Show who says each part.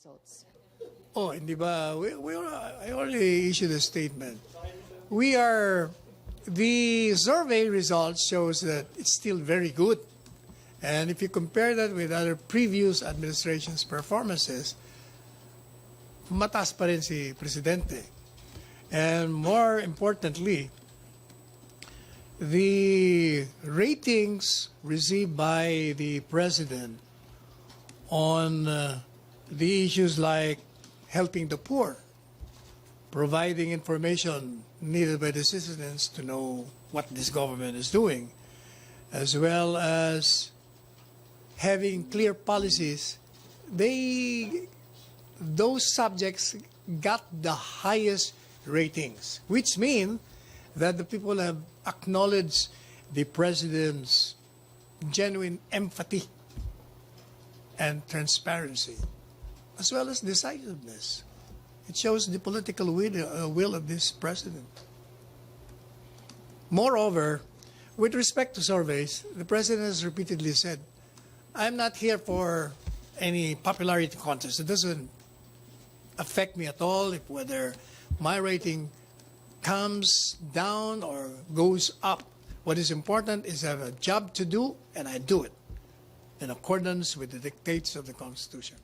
Speaker 1: results?
Speaker 2: Oh, hindi ba? I already issued a statement. The survey results shows that it's still very good. And if you compare that with other previous administrations' performances, mataas pa rin si Presidente. And more importantly, the ratings received by the President on the issues like helping the poor, providing information needed by the citizens to know what this government is doing, as well as having clear policies, those subjects got the highest ratings, which mean that the people have acknowledged the President's genuine empathy and transparency, as well as decisiveness. It shows the political will of this President. Moreover, with respect to surveys, the President has repeatedly said, I'm not here for any popularity contest. It doesn't affect me at all if whether my rating comes down or goes up. What is important is I have a job to do, and I do it in accordance with the dictates of the Constitution.